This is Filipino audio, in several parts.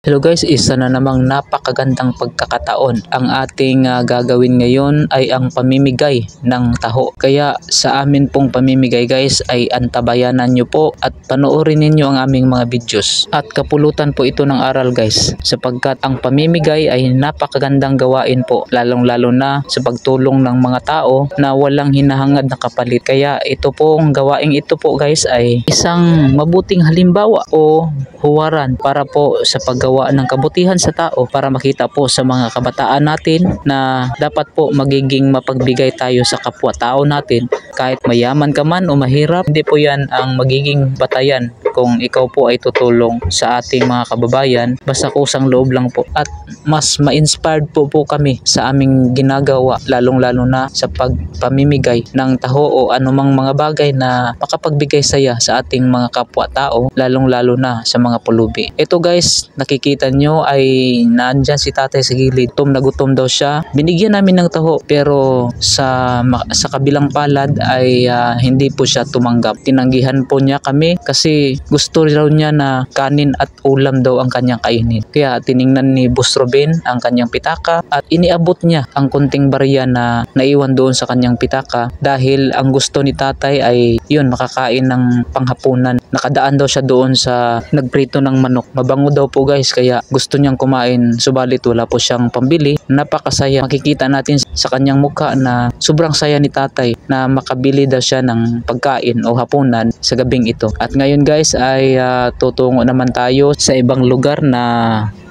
Hello guys, isa na namang napakagandang pagkakataon. Ang ating gagawin ngayon ay ang pamimigay ng taho. Kaya sa amin pong pamimigay guys ay antabayanan nyo po at panoorin ninyo ang aming mga videos. At kapulutan po ito ng aral guys, sapagkat ang pamimigay ay napakagandang gawain po, lalong lalo na sa pagtulong ng mga tao na walang hinahangad na kapalit. Kaya ito pong gawaing ito po guys ay isang mabuting halimbawa o huwaran para po sa paggawa ng kabutihan sa tao, para makita po sa mga kabataan natin na dapat po magiging mapagbigay tayo sa kapwa-tao natin. Kahit mayaman ka man o mahirap, hindi po yan ang magiging batayan kung ikaw po ay tutulong sa ating mga kababayan, basta kusang loob lang po. At mas ma-inspired po kami sa aming ginagawa, lalong-lalo na sa pagpamimigay ng taho o anumang mga bagay na makapagbigay saya sa ating mga kapwa-tao, lalong-lalo na sa mga pulubi. Ito guys, nakikita nyo ay nandyan si tatay sa gilid. Gutom na gutom daw siya. Binigyan namin ng taho pero sa kabilang palad ay hindi po siya tumanggap. Tinanggihan po niya kami kasi gusto raw niya na kanin at ulam daw ang kanyang kainin. Kaya tiningnan ni Boss Ruben ang kanyang pitaka at iniabot niya ang kunting barya na naiwan doon sa kanyang pitaka dahil ang gusto ni tatay ay yun, makakain ng panghapunan. Nakadaan daw siya doon sa nagprito ng manok. Mabango daw po guys, kaya gusto niyang kumain, subalit wala po siyang pambili. Napakasaya. Makikita natin sa kanyang mukha na sobrang saya ni tatay na makabili daw siya ng pagkain o hapunan sa gabing ito. At ngayon guys ay tutungo naman tayo sa ibang lugar na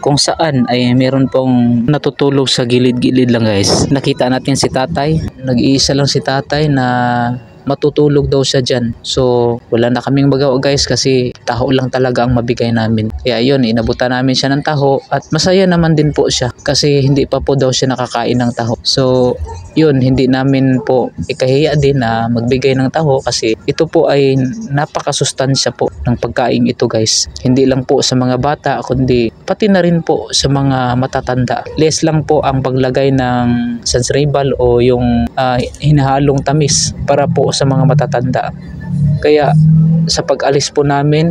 kung saan ay meron pong natutulog sa gilid-gilid lang guys. Nakita natin si tatay. Nag-iisa lang si tatay na matutulog daw siya dyan. So wala na kaming magawa guys kasi taho lang talaga ang mabigay namin. Kaya yun, inabutan namin siya ng taho at masaya naman din po siya kasi hindi pa po daw siya nakakain ng taho. So yun, hindi namin po ikahiya din na magbigay ng taho kasi ito po ay napakasustansya po ng pagkain ito guys. Hindi lang po sa mga bata kundi pati na rin po sa mga matatanda. Less lang po ang paglagay ng sansribal o yung hinahalong tamis para po sa mga matatanda. Kaya sa pag-alis po namin,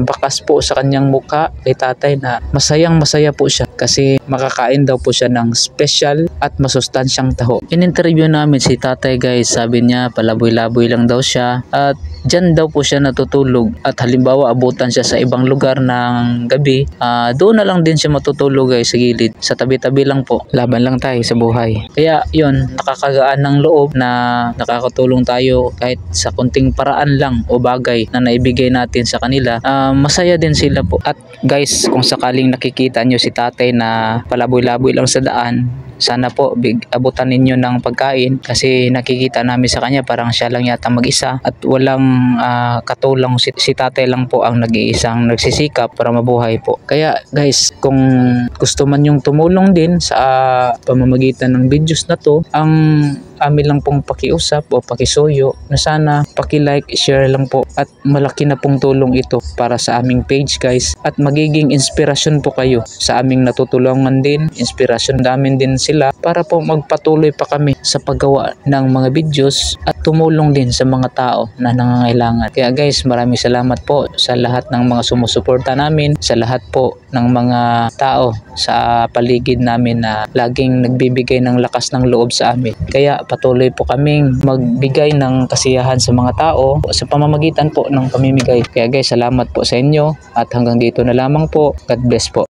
bakas po sa kanyang mukha kay tatay na masayang masaya po siya kasi makakain daw po siya ng special at masustansyang taho. In-interview namin si tatay guys, sabi niya palaboy-laboy lang daw siya at dyan daw po siya natutulog at halimbawa abutan siya sa ibang lugar ng gabi, doon na lang din siya matutulog guys sa gilid, sa tabi-tabi lang po. Laban lang tayo sa buhay. Kaya yun, nakakagaan ng loob na nakakatulong tayo kahit sa kunting paraan lang o bagay na naibigay natin sa kanila. Masaya din sila po. At guys, kung sakaling nakikita nyo si tatay na palaboy-laboy lang sa daan, sana po abutan ninyo ng pagkain kasi nakikita namin sa kanya parang siya lang yata mag-isa at walang katulong. Si tatay lang po ang nag-iisang nagsisikap para mabuhay po. Kaya guys, kung gusto man yung tumulong din sa pamamagitan ng videos na to, ang amin lang pong pakiusap o pakisuyo na sana paki-like, share lang po at malaki na pong tulong ito para sa aming page guys at magiging inspirasyon po kayo sa aming natutulungan din, inspirasyon namin din sila para po magpatuloy pa kami sa paggawa ng mga videos at tumulong din sa mga tao na nangangailangan. Kaya guys, maraming salamat po sa lahat ng mga sumusuporta namin, sa lahat po ng mga tao sa paligid namin na laging nagbibigay ng lakas ng loob sa amin. Kaya patuloy po kaming magbigay ng kasiyahan sa mga tao sa pamamagitan po ng pamimigay. Kaya guys, salamat po sa inyo at hanggang dito na lamang po. God bless po.